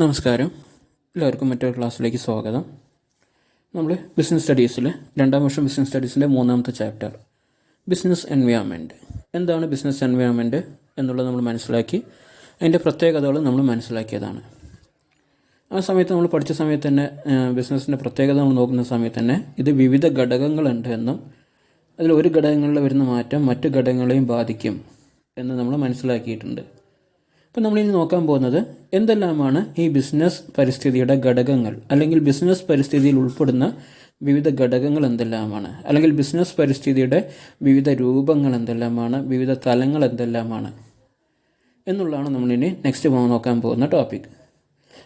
നമസ്കാരം, എല്ലാവർക്കും മറ്റൊരു ക്ലാസ്സിലേക്ക് സ്വാഗതം. നമ്മൾ ബിസിനസ് സ്റ്റഡീസിൽ രണ്ടാം വർഷം ബിസിനസ് സ്റ്റഡീസിൻ്റെ മൂന്നാമത്തെ ചാപ്റ്റർ ബിസിനസ് എൻവയോൺമെൻറ്റ്. എന്താണ് ബിസിനസ് എൻവയോൺമെൻറ്റ് എന്നുള്ളത് നമ്മൾ മനസ്സിലാക്കി, അതിൻ്റെ പ്രത്യേകതകൾ നമ്മൾ മനസ്സിലാക്കിയതാണ്. ആ സമയത്ത് നമ്മൾ പഠിച്ച സമയത്ത് തന്നെ ബിസിനസ്സിൻ്റെ പ്രത്യേകത നമ്മൾ നോക്കുന്ന സമയത്ത് തന്നെ ഇത് വിവിധ ഘടകങ്ങളുണ്ട് എന്നും അതിൽ ഒരു ഘടകങ്ങളിൽ വരുന്ന മാറ്റം മറ്റു ഘടകങ്ങളെയും ബാധിക്കും എന്ന് നമ്മൾ മനസ്സിലാക്കിയിട്ടുണ്ട്. അപ്പോൾ നമ്മളിനി നോക്കാൻ പോകുന്നത് എന്തെല്ലാമാണ് ഈ ബിസിനസ് പരിസ്ഥിതിയുടെ ഘടകങ്ങൾ, അല്ലെങ്കിൽ ബിസിനസ് പരിസ്ഥിതിയിൽ ഉൾപ്പെടുന്ന വിവിധ ഘടകങ്ങൾ എന്തെല്ലാമാണ്, അല്ലെങ്കിൽ ബിസിനസ് പരിസ്ഥിതിയുടെ വിവിധ രൂപങ്ങൾ എന്തെല്ലാമാണ്, വിവിധ തലങ്ങൾ എന്തെല്ലാമാണ് എന്നുള്ളതാണ് നമ്മളിനി നെക്സ്റ്റ് നോക്കാൻ പോകുന്ന ടോപ്പിക്.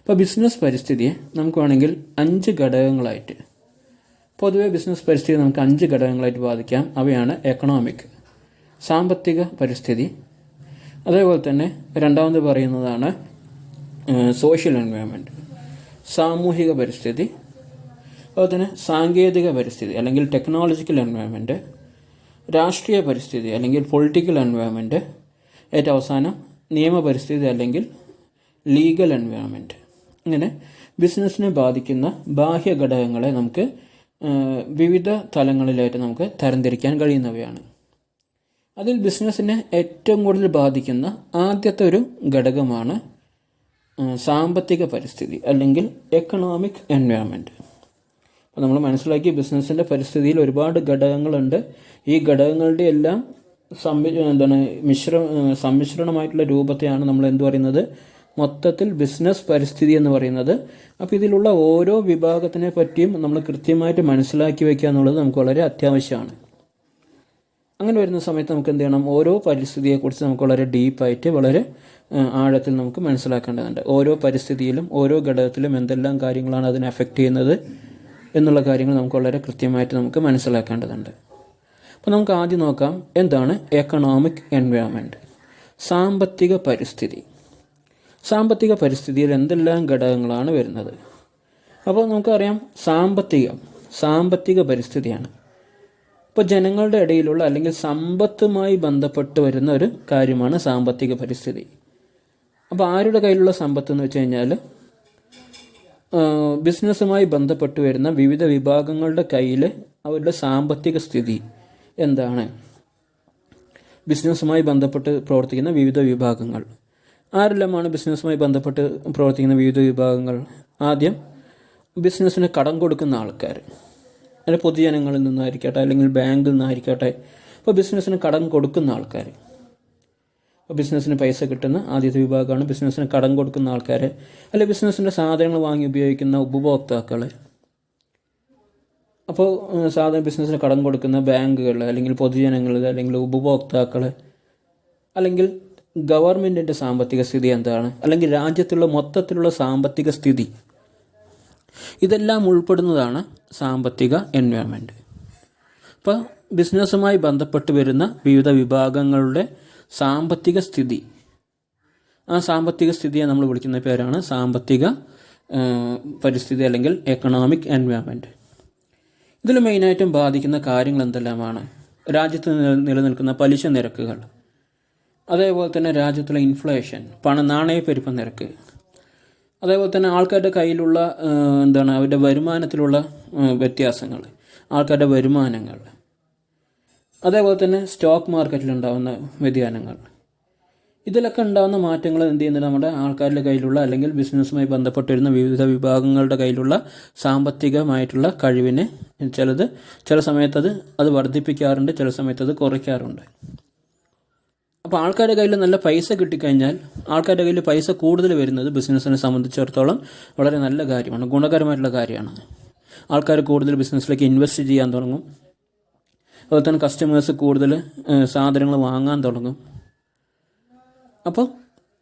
അപ്പോൾ ബിസിനസ് പരിസ്ഥിതിയെ നമുക്ക് വേണമെങ്കിൽ 5 ഘടകങ്ങളായിട്ട്, പൊതുവെ ബിസിനസ് പരിസ്ഥിതി നമുക്ക് 5 ഘടകങ്ങളായിട്ട് ബാധിക്കാം. അവയാണ് എക്കണോമിക്, സാമ്പത്തിക പരിസ്ഥിതി, അതേപോലെ തന്നെ രണ്ടാമത് പറയുന്നതാണ് സോഷ്യൽ എൻവയോൺമെൻറ്റ്, സാമൂഹിക പരിസ്ഥിതി, അതുപോലെ തന്നെ സാങ്കേതിക പരിസ്ഥിതി അല്ലെങ്കിൽ ടെക്നോളജിക്കൽ എൻവയോൺമെൻറ്റ്, രാഷ്ട്രീയ പരിസ്ഥിതി അല്ലെങ്കിൽ പൊളിറ്റിക്കൽ എൻവയോൺമെൻറ്റ്, ഏറ്റവും അവസാനം നിയമപരിസ്ഥിതി അല്ലെങ്കിൽ ലീഗൽ എൻവയോൺമെൻറ്റ്. ഇങ്ങനെ ബിസിനസ്സിനെ ബാധിക്കുന്ന ബാഹ്യ ഘടകങ്ങളെ നമുക്ക് വിവിധ തലങ്ങളിലായിട്ട് നമുക്ക് തരംതിരിക്കാൻ കഴിയുന്നവയാണ്. അതിൽ ബിസിനസ്സിനെ ഏറ്റവും കൂടുതൽ ബാധിക്കുന്ന ആദ്യത്തെ ഒരു ഘടകമാണ് സാമ്പത്തിക പരിസ്ഥിതി അല്ലെങ്കിൽ എക്കണോമിക് എൻവയോൺമെൻറ്റ്. അപ്പോൾ നമ്മൾ മനസ്സിലാക്കി ബിസിനസ്സിൻ്റെ പരിസ്ഥിതിയിൽ ഒരുപാട് ഘടകങ്ങളുണ്ട്. ഈ ഘടകങ്ങളുടെ എല്ലാം സമ്മിശ്രണമായിട്ടുള്ള രൂപത്തെയാണ് നമ്മൾ എന്ത് പറയുന്നത്, മൊത്തത്തിൽ ബിസിനസ് പരിസ്ഥിതി എന്ന് പറയുന്നത്. അപ്പോൾ ഇതിലുള്ള ഓരോ വിഭാഗത്തിനെ പറ്റിയും നമ്മൾ കൃത്യമായിട്ട് മനസ്സിലാക്കി വയ്ക്കുക എന്നുള്ളത് നമുക്ക് വളരെ അത്യാവശ്യമാണ്. അങ്ങനെ വരുന്ന സമയത്ത് നമുക്ക് എന്ത് ചെയ്യണം, ഓരോ പരിസ്ഥിതിയെക്കുറിച്ച് നമുക്ക് വളരെ ഡീപ്പായിട്ട് വളരെ ആഴത്തിൽ നമുക്ക് മനസ്സിലാക്കേണ്ടതുണ്ട്. ഓരോ പരിസ്ഥിതിയിലും ഓരോ ഘടകത്തിലും എന്തെല്ലാം കാര്യങ്ങളാണ് അതിനെ അഫക്റ്റ് ചെയ്യുന്നത് എന്നുള്ള കാര്യങ്ങൾ നമുക്ക് വളരെ കൃത്യമായിട്ട് നമുക്ക് മനസ്സിലാക്കേണ്ടതുണ്ട്. അപ്പോൾ നമുക്ക് ആദ്യം നോക്കാം എന്താണ് എക്കണോമിക് എൻവയോൺമെൻറ്റ്, സാമ്പത്തിക പരിസ്ഥിതി. സാമ്പത്തിക പരിസ്ഥിതിയിൽ എന്തെല്ലാം ഘടകങ്ങളാണ് വരുന്നത്? അപ്പോൾ നമുക്കറിയാം സാമ്പത്തിക പരിസ്ഥിതിയാണ്. ഇപ്പോൾ ജനങ്ങളുടെ ഇടയിലുള്ള അല്ലെങ്കിൽ സമ്പത്തുമായി ബന്ധപ്പെട്ട് വരുന്ന ഒരു കാര്യമാണ് സാമ്പത്തിക പരിസ്ഥിതി. അപ്പോൾ ആരുടെ കയ്യിലുള്ള സമ്പത്ത് എന്ന് വെച്ച് കഴിഞ്ഞാൽ ബിസിനസ്സുമായി ബന്ധപ്പെട്ട് വരുന്ന വിവിധ വിഭാഗങ്ങളുടെ കയ്യിൽ അവരുടെ സാമ്പത്തിക സ്ഥിതി എന്താണ്, ബിസിനസ്സുമായി ബന്ധപ്പെട്ട് പ്രവർത്തിക്കുന്ന വിവിധ വിഭാഗങ്ങൾ ആരെല്ലാമാണ് ബിസിനസ്സുമായി ബന്ധപ്പെട്ട് പ്രവർത്തിക്കുന്ന വിവിധ വിഭാഗങ്ങൾ? ആദ്യം ബിസിനസ്സിന് കടം കൊടുക്കുന്ന ആൾക്കാർ, അല്ലെങ്കിൽ പൊതുജനങ്ങളിൽ നിന്നായിരിക്കട്ടെ അല്ലെങ്കിൽ ബാങ്കിൽ നിന്നായിരിക്കട്ടെ. അപ്പോൾ ബിസിനസ്സിന് കടം കൊടുക്കുന്ന ആൾക്കാർ, അപ്പോൾ ബിസിനസ്സിന് പൈസ കിട്ടുന്ന ആദ്യത്തെ വിഭാഗമാണ് ബിസിനസ്സിന് കടം കൊടുക്കുന്ന ആൾക്കാർ. അല്ലെങ്കിൽ ബിസിനസ്സിൻ്റെ സാധനങ്ങൾ വാങ്ങി ഉപയോഗിക്കുന്ന ഉപഭോക്താക്കൾ. അപ്പോൾ ബിസിനസ്സിന് കടം കൊടുക്കുന്ന ബാങ്കുകൾ അല്ലെങ്കിൽ പൊതുജനങ്ങൾ അല്ലെങ്കിൽ ഉപഭോക്താക്കൾ, അല്ലെങ്കിൽ ഗവൺമെൻറ്റിൻ്റെ സാമ്പത്തിക സ്ഥിതി എന്താണ്, അല്ലെങ്കിൽ രാജ്യത്തുള്ള മൊത്തത്തിലുള്ള സാമ്പത്തിക സ്ഥിതി, ഇതെല്ലാം ഉൾപ്പെടുന്നതാണ് സാമ്പത്തിക എൻവയോൺമെൻറ്റ്. അപ്പോൾ ബിസിനസ്സുമായി ബന്ധപ്പെട്ട് വരുന്ന വിവിധ വിഭാഗങ്ങളുടെ സാമ്പത്തിക സ്ഥിതി, ആ സാമ്പത്തിക സ്ഥിതിയെ നമ്മൾ വിളിക്കുന്ന പേരാണ് സാമ്പത്തിക പരിസ്ഥിതി അല്ലെങ്കിൽ എക്കണോമിക് എൻവയോൺമെൻറ്റ്. ഇതിൽ മെയിനായിട്ടും ബാധിക്കുന്ന കാര്യങ്ങൾ എന്തെല്ലാമാണ്? രാജ്യത്ത് നിലനിൽക്കുന്ന പലിശ നിരക്കുകൾ, അതേപോലെ തന്നെ രാജ്യത്തുള്ള ഇൻഫ്ലേഷൻ, നാണയപ്പെരുപ്പ നിരക്ക്, അതേപോലെ തന്നെ ആൾക്കാരുടെ കയ്യിലുള്ള അവരുടെ വരുമാനത്തിലുള്ള വ്യത്യാസങ്ങൾ, ആൾക്കാരുടെ വരുമാനങ്ങൾ, അതേപോലെ തന്നെ സ്റ്റോക്ക് മാർക്കറ്റിലുണ്ടാകുന്ന വ്യതിയാനങ്ങൾ, ഇതിലൊക്കെ ഉണ്ടാകുന്ന മാറ്റങ്ങൾ എന്ത് ചെയ്യുന്നത് നമ്മുടെ ആൾക്കാരുടെ കയ്യിലുള്ള അല്ലെങ്കിൽ ബിസിനസ്സുമായി ബന്ധപ്പെട്ടിരുന്ന വിവിധ വിഭാഗങ്ങളുടെ കയ്യിലുള്ള സാമ്പത്തികമായിട്ടുള്ള കഴിവിനെ ചില സമയത്ത് അത് വർദ്ധിപ്പിക്കാറുണ്ട്, ചില സമയത്ത് അത് കുറയ്ക്കാറുണ്ട്. അപ്പോൾ ആൾക്കാരുടെ കയ്യിൽ നല്ല പൈസ കിട്ടിക്കഴിഞ്ഞാൽ, ആൾക്കാരുടെ കയ്യിൽ പൈസ കൂടുതൽ വരുന്നത് ബിസിനസ്സിനെ സംബന്ധിച്ചിടത്തോളം വളരെ നല്ല കാര്യമാണ്, ഗുണകരമായിട്ടുള്ള കാര്യമാണ്. ആൾക്കാർ കൂടുതൽ ബിസിനസ്സിലേക്ക് ഇൻവെസ്റ്റ് ചെയ്യാൻ തുടങ്ങും. അതുപോലെ തന്നെ കസ്റ്റമേഴ്സ് കൂടുതൽ സാധനങ്ങൾ വാങ്ങാൻ തുടങ്ങും. അപ്പോൾ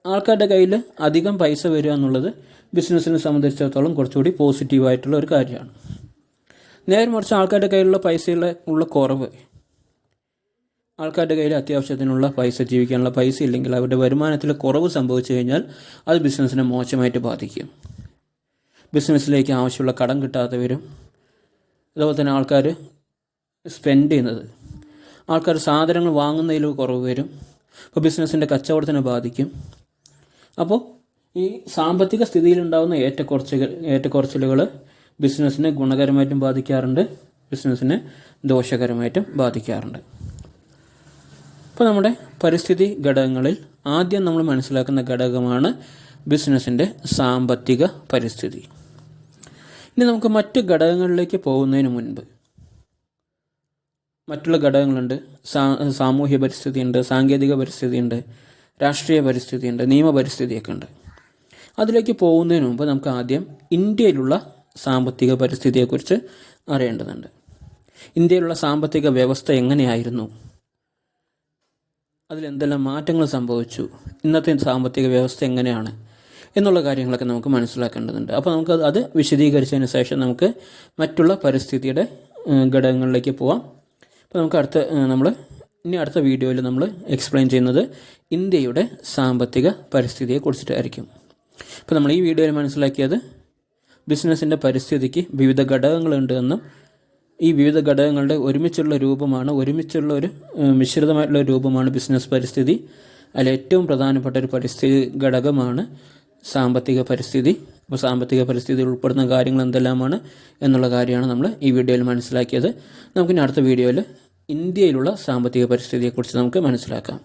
ആൾക്കാരുടെ കയ്യിൽ അധികം പൈസ വരിക എന്നുള്ളത് ബിസിനസ്സിനെ സംബന്ധിച്ചിടത്തോളം കുറച്ചുകൂടി പോസിറ്റീവായിട്ടുള്ള ഒരു കാര്യമാണ്. നേരെ മറിച്ച് ആൾക്കാരുടെ കയ്യിലുള്ള പൈസയുള്ള കുറവ്, ആൾക്കാരുടെ കയ്യിൽ അത്യാവശ്യത്തിനുള്ള പൈസ, ജീവിക്കാനുള്ള പൈസ ഇല്ലെങ്കിൽ അവരുടെ വരുമാനത്തിൽ കുറവ് സംഭവിച്ചു കഴിഞ്ഞാൽ അത് ബിസിനസ്സിനെ മോശമായിട്ട് ബാധിക്കും. ബിസിനസ്സിലേക്ക് ആവശ്യമുള്ള കടം കിട്ടാതെ വരും. അതുപോലെ തന്നെ ആൾക്കാർ സ്പെൻഡ് ചെയ്യുന്നത്, ആൾക്കാർ സാധനങ്ങൾ വാങ്ങുന്നതിൽ കുറവ് വരും. അപ്പോൾ ബിസിനസ്സിൻ്റെ കച്ചവടത്തിനെ ബാധിക്കും. അപ്പോൾ ഈ സാമ്പത്തിക സ്ഥിതിയിലുണ്ടാകുന്ന ഏറ്റക്കുറച്ചിലുകൾ ബിസിനസ്സിനെ ഗുണകരമായിട്ടും ബാധിക്കാറുണ്ട്, ബിസിനസ്സിനെ ദോഷകരമായിട്ടും ബാധിക്കാറുണ്ട്. അപ്പോൾ നമ്മുടെ പരിസ്ഥിതി ഘടകങ്ങളിൽ ആദ്യം നമ്മൾ മനസ്സിലാക്കുന്ന ഘടകമാണ് ബിസിനസ്സിൻ്റെ സാമ്പത്തിക പരിസ്ഥിതി. ഇനി നമുക്ക് മറ്റ് ഘടകങ്ങളിലേക്ക് പോകുന്നതിന് മുൻപ് മറ്റുള്ള ഘടകങ്ങളുണ്ട്. സാമൂഹ്യ പരിസ്ഥിതിയുണ്ട്, സാങ്കേതിക പരിസ്ഥിതിയുണ്ട്, രാഷ്ട്രീയ പരിസ്ഥിതിയുണ്ട്, നിയമപരിസ്ഥിതിയൊക്കെ ഉണ്ട്. അതിലേക്ക് പോകുന്നതിന് മുമ്പ് നമുക്ക് ആദ്യം ഇന്ത്യയിലുള്ള സാമ്പത്തിക പരിസ്ഥിതിയെക്കുറിച്ച് അറിയേണ്ടതുണ്ട്. ഇന്ത്യയിലുള്ള സാമ്പത്തിക വ്യവസ്ഥ എങ്ങനെയായിരുന്നു, അതിലെന്തെല്ലാം മാറ്റങ്ങൾ സംഭവിച്ചു, ഇന്നത്തെ സാമ്പത്തിക വ്യവസ്ഥ എങ്ങനെയാണ് എന്നുള്ള കാര്യങ്ങളൊക്കെ നമുക്ക് മനസ്സിലാക്കേണ്ടതുണ്ട്. അപ്പോൾ നമുക്ക് അത് വിശദീകരിച്ചതിന് ശേഷം നമുക്ക് മറ്റുള്ള പരിസ്ഥിതിയുടെ ഘടകങ്ങളിലേക്ക് പോവാം. അപ്പോൾ നമുക്ക് അടുത്ത വീഡിയോയിൽ നമ്മൾ എക്സ്പ്ലെയിൻ ചെയ്യുന്നത് ഇന്ത്യയുടെ സാമ്പത്തിക പരിസ്ഥിതിയെ കുറിച്ചിട്ടായിരിക്കും. അപ്പോൾ നമ്മൾ ഈ വീഡിയോയിൽ മനസ്സിലാക്കിയത് ബിസിനസ്സിൻ്റെ പരിസ്ഥിതിക്ക് വിവിധ ഘടകങ്ങളുണ്ട് എന്നും ഈ വിവിധ ഘടകങ്ങളുടെ ഒരുമിച്ചുള്ള ഒരു മിശ്രിതമായിട്ടുള്ള രൂപമാണ് ബിസിനസ് പരിസ്ഥിതി. അതിൽ ഏറ്റവും പ്രധാനപ്പെട്ട ഒരു പരിസ്ഥിതി ഘടകമാണ് സാമ്പത്തിക പരിസ്ഥിതി. അപ്പോൾ സാമ്പത്തിക പരിസ്ഥിതിയിൽ ഉൾപ്പെടുന്ന കാര്യങ്ങൾ എന്തെല്ലാമാണ് എന്നുള്ള കാര്യമാണ് നമ്മൾ ഈ വീഡിയോയിൽ മനസ്സിലാക്കിയത്. നമുക്കിനി അടുത്ത വീഡിയോയിൽ ഇന്ത്യയിലുള്ള സാമ്പത്തിക പരിസ്ഥിതിയെക്കുറിച്ച് നമുക്ക് മനസ്സിലാക്കാം.